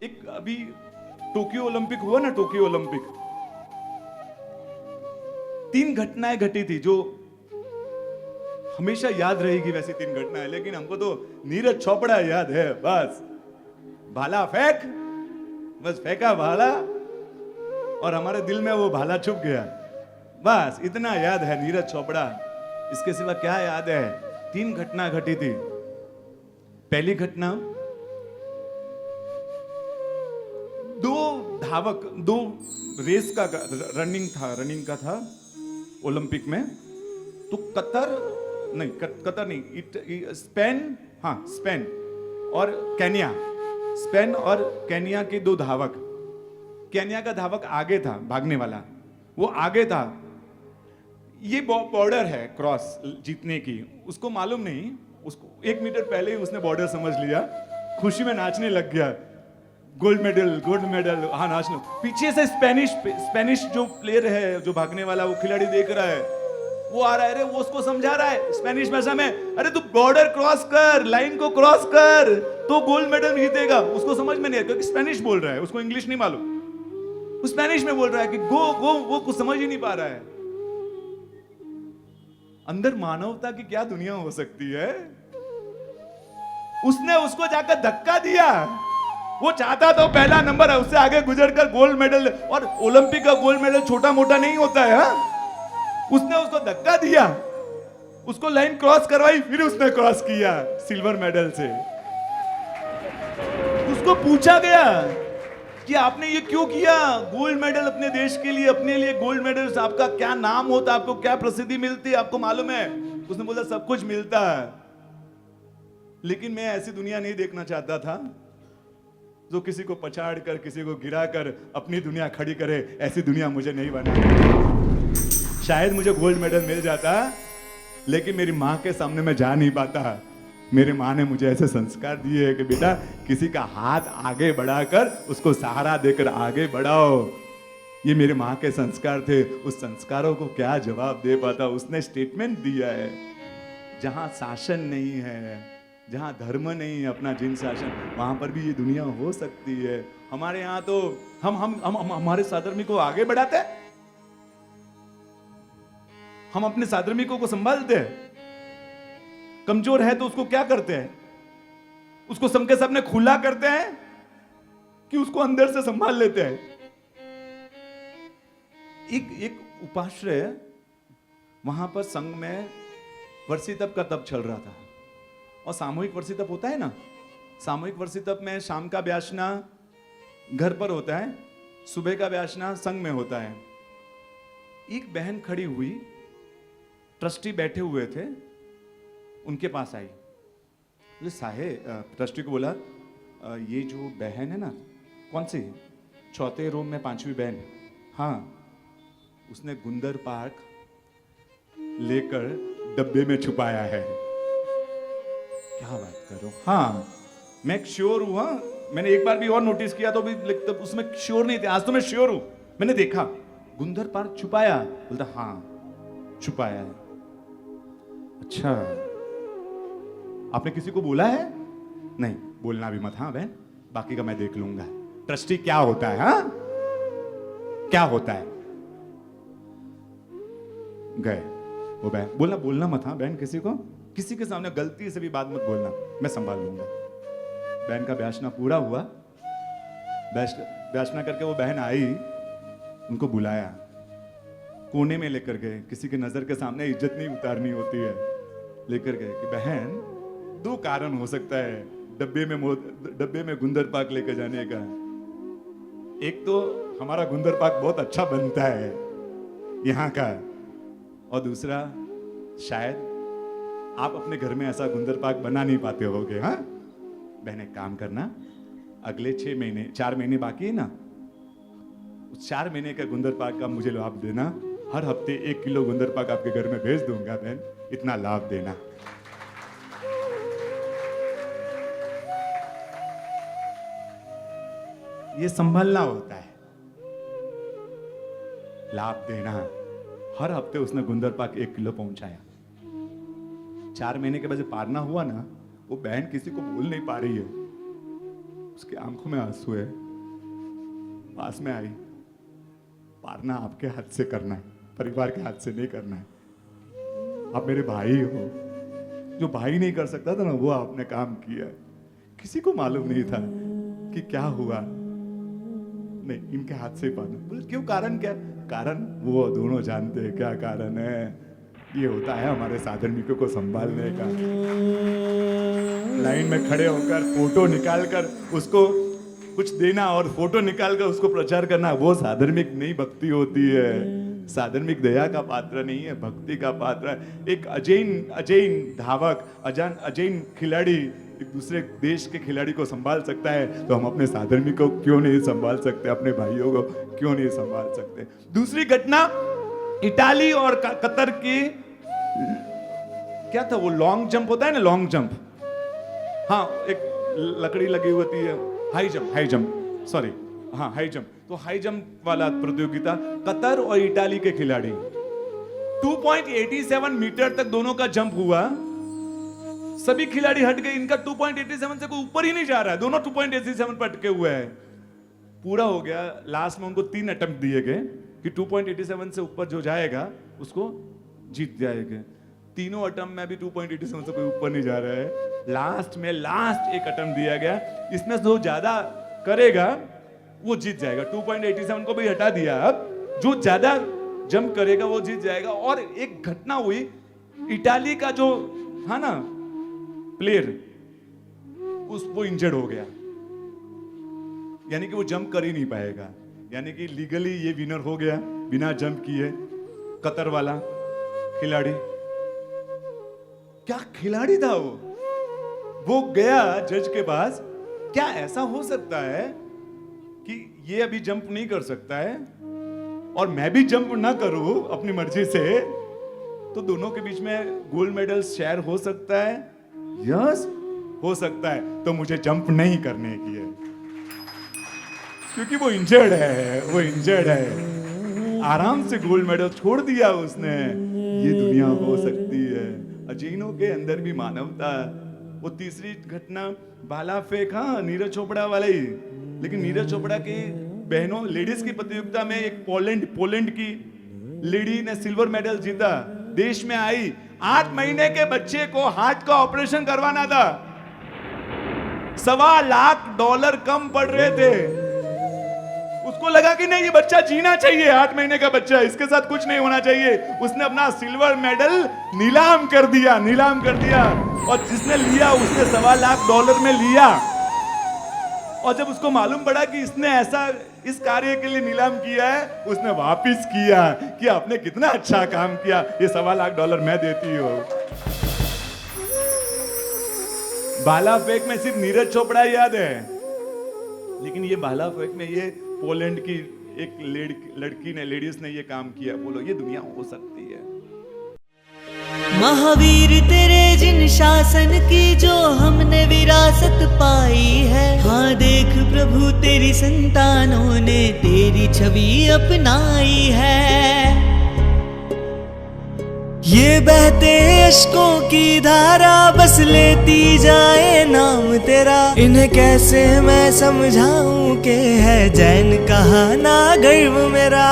एक अभी Tokyo Olympic हुआ ना, टोक्यो ओलंपिक, 3 घटनाएं घटी थी जो हमेशा याद रहेगी। वैसी 3 घटनाएं, लेकिन हमको तो नीरज चोपड़ा याद है। बस भाला फेंक, बस फेंका भाला और हमारे दिल में वो भाला छुप गया। बस इतना याद है, नीरज चोपड़ा। इसके सिवा क्या याद है? 3 घटना घटी थी। पहली घटना, 2 धावक, 2 रेस का रनिंग का था ओलंपिक में। तो कतर नहीं, स्पेन, हाँ स्पेन और केन्या, स्पेन और केन्या के 2 धावक। केन्या का धावक आगे था, भागने वाला वो आगे था। ये बॉर्डर है क्रॉस जीतने की, उसको मालूम नहीं। उसको 1 मीटर पहले ही उसने बॉर्डर समझ लिया, खुशी में नाचने लग गया। गोल्ड मेडल, हाँ नाच लो। पीछे से स्पेनिश जो प्लेयर है, जो भागने वाला, वो खिलाड़ी देख रहा है, वो आ रहा है, वो उसको समझा रहा है स्पेनिश भाषा में, अरे तू बॉर्डर क्रॉस कर, लाइन को क्रॉस कर तो गोल्ड मेडल जीतेगा। उसको समझ में नहीं आया क्योंकि स्पेनिश बोल रहा है, उसको इंग्लिश नहीं मालूम। वो स्पेनिश में बोल रहा है कि गो गो, वो कुछ समझ ही नहीं पा रहा है। अंदर मानवता की क्या दुनिया हो सकती है। उसने उसको जाकर धक्का दिया। वो चाहता तो पहला नंबर है, उससे आगे गुजरकर गोल्ड मेडल, और ओलंपिक का गोल्ड मेडल छोटा मोटा नहीं होता है। उसने उसको धक्का दिया, उसको लाइन क्रॉस करवाई, फिर उसने क्रॉस किया सिल्वर मेडल से। उसको पूछा गया कि आपने ये क्यों किया, गोल्ड मेडल अपने देश के लिए, अपने लिए गोल्ड मेडल, आपका क्या नाम होता, आपको क्या प्रसिद्धि मिलती, आपको मालूम है? उसने बोला सब कुछ मिलता है, लेकिन मैं ऐसी दुनिया नहीं देखना चाहता था जो किसी को पछाड़ कर, किसी को गिरा कर अपनी दुनिया खड़ी करे। ऐसी दुनिया मुझे नहीं बनानी। शायद मुझे गोल्ड मेडल मिल जाता, लेकिन मेरी मां के सामने मैं जा नहीं पाता। मेरी मां ने मुझे ऐसे संस्कार दिए हैं कि बेटा, किसी का हाथ आगे बढ़ाकर उसको सहारा देकर आगे बढ़ाओ। ये मेरे मां के संस्कार थे। उस संस्कारों को क्या जवाब दे पाता। उसने स्टेटमेंट दिया है, जहां शासन नहीं है, जहां धर्म नहीं है, अपना जिन शासन, वहां पर भी ये दुनिया हो सकती है। हमारे यहाँ तो हम हमारे साधर्मिक को आगे बढ़ाते हैं, हम अपने साधर्मिकों को संभालते हैं। कमजोर है तो उसको क्या करते हैं? उसको सबके सामने खुला करते हैं कि उसको अंदर से संभाल लेते हैं। एक उपाश्रय, वहां पर संघ में वर्षी तप का तप चल रहा था, और सामूहिक वर्षी तप होता है ना। सामूहिक वर्षी तप में शाम का व्यासना घर पर होता है, सुबह का व्यासना संघ में होता है। एक बहन खड़ी हुई, ट्रस्टी बैठे हुए थे, उनके पास आई। बोले साहेब, ट्रस्टी को बोला, ये जो बहन है ना, कौन सी? चौथे रूम में 5वीं बहन। हाँ, उसने गुंदर पार्क लेकर डब्बे में छुपाया है। क्या बात करो? हाँ, मैं श्योर हूं। हाँ, मैंने एक बार भी और नोटिस किया तो भी तब उसमें श्योर नहीं थे, आज तो मैं श्योर हूं, मैंने देखा गुंदर पार्क छुपाया। बोलता हाँ छुपाया है। अच्छा, आपने किसी को बोला है? नहीं, बोलना भी मत। हाँ बहन, बाकी का मैं देख लूंगा। ट्रस्टी क्या होता है? हाँ, क्या होता है? गए वो बहन, बोलना मत। हाँ बहन, किसी के सामने गलती से भी बात मत बोलना, मैं संभाल लूंगा। बहन का व्यासना पूरा हुआ। व्यासना करके वो बहन आई, उनको बुलाया, कोने में लेकर गए। किसी की नजर के सामने इज्जत नहीं उतारनी होती है। लेकर गए कि बहन, 2 कारण हो सकता है डब्बे में गुंदर पाक लेकर जाने का। एक तो हमारा गुंदर पाक बहुत अच्छा बनता है यहाँ का, और दूसरा शायद आप अपने घर में ऐसा गुंदर पाक बना नहीं पाते होगे। हाँ बहन, एक काम करना, अगले 4 महीने बाकी है ना, उस 4 महीने का गुंदर पाक का मुझे लाभ देना। हर हफ्ते 1 किलो गुंदर पाक आपके घर में भेज दूंगा बहन, इतना लाभ देना। ये संभलना होता है, लाभ देना। हर हफ्ते उसने गुंदर पाक 1 किलो पहुंचाया। 4 महीने के बाद जब पारना हुआ ना, वो बहन किसी को बोल नहीं पा रही है। उसकी आंखों में आंसू है, पास में आई, पारना आपके हाथ से करना है, परिवार के हाथ से नहीं करना है। आप मेरे भाई हो, जो भाई नहीं कर सकता था ना वो आपने काम किया। किसी को मालूम नहीं था कि क्या हुआ, नहीं इनके हाथ से ही पाना। बोले क्यों, कारण क्या? कारण वो दोनों जानते हैं क्या कारण है। ये होता है हमारे साधर्मिकों को संभालने का। लाइन में खड़े होकर फोटो निकालकर उसको कुछ देना और फोटो निकालकर उसको प्रचार करना, वो साधर्मिक नहीं, भक्ति होती है। साधर्मिक दया का पात्र नहीं है, भक्ति का पात्र है। एक अजैन धावक, अजैन खिलाड़ी एक दूसरे देश के खिलाड़ी को संभाल सकता है, तो हम अपने साधर्मिक को क्यों नहीं संभाल सकते, अपने भाइयों को क्यों नहीं संभाल सकते। दूसरी घटना इटाली और कतर की, क्या था वो, लॉन्ग जंप होता है ना, लॉन्ग जंप, हाँ एक लकड़ी लगी होती है, हाई जंप सॉरी, हाँ हाई जंप। तो हाई जंप वाला प्रतियोगिता, कतर और इटाली के खिलाड़ी 2.87 मीटर तक दोनों का जंप हुआ। सभी खिलाड़ी हट गए, इनका 2.87 से कोई ऊपर ही नहीं जा रहा है, दोनों 2.87 पर अटके हुए हैं। पूरा हो गया, लास्ट में उनको 3 अटेम्प्ट दिए गए कि 2.87 से ऊपर जो जाएगा उसको जीत जाएगा। तीनों अटेम्प्ट में भी 2.87 से कोई ऊपर नहीं जा रहा है। लास्ट में लास्ट एक अटेम्प्ट दिया गया, इसमें जो ज्यादा करेगा वो जीत जाएगा। 2.87 को भी हटा दिया, अब जो ज्यादा जंप करेगा वो जीत जाएगा। और एक घटना हुई, इटाली का जो है ना प्लेयर, वो इंजर्ड हो गया, यानी कि वो जंप कर ही नहीं पाएगा, यानी कि लीगली ये विनर हो गया बिना जंप किए। कतर वाला खिलाड़ी, क्या खिलाड़ी था वो गया जज के पास, क्या ऐसा हो सकता है कि ये अभी जंप नहीं कर सकता है और मैं भी जंप ना करूं अपनी मर्जी से, तो दोनों के बीच में गोल्ड मेडल शेयर हो सकता है? यस हो सकता है, तो मुझे जंप नहीं करने की है क्योंकि वो इंजर्ड है, आराम से गोल्ड मेडल छोड़ दिया उसने। ये दुनिया हो सकती है, अजीनों के अंदर भी मानवता। वो तीसरी घटना भाला फेंक, हाँ नीरज चोपड़ा वाला ही, लेकिन नीरज चोपड़ा की बहनों लेडीज की प्रतियोगिता में एक पोलैंड की लेडी ने सिल्वर मेडल जीता। देश में आई, 8 महीने के बच्चे को हार्ट का ऑपरेशन करवाना था, $1.25 लाख कम पड़ रहे थे। उसको लगा कि नहीं ये बच्चा जीना चाहिए, 8 महीने का बच्चा, इसके साथ कुछ नहीं होना चाहिए। उसने अपना सिल्वर मेडल नीलाम कर दिया और जिसने लिया उसने $1.25 लाख में लिया। और जब उसको मालूम पड़ा कि इसने ऐसा इस कार्य के लिए नीलाम किया है, उसने वापिस किया कि आपने कितना अच्छा काम किया, ये $1.25 लाख मैं देती हूँ। भाला फेंक में सिर्फ नीरज चोपड़ा याद है, लेकिन ये भाला फेंक में ये पोलैंड की एक लड़की ने, लेडीज ने ये काम किया। बोलो ये दुनिया हो सकती है। महावीर तेरे जिन शासन की जो हमने विरासत पाई है, हाँ देख प्रभु तेरी संतानों ने तेरी छवि अपनाई है। ये बहते अश्कों की धारा बस लेती जाए नाम तेरा, इन्हें कैसे मैं समझाऊं कि है जैन कहा ना गर्व मेरा।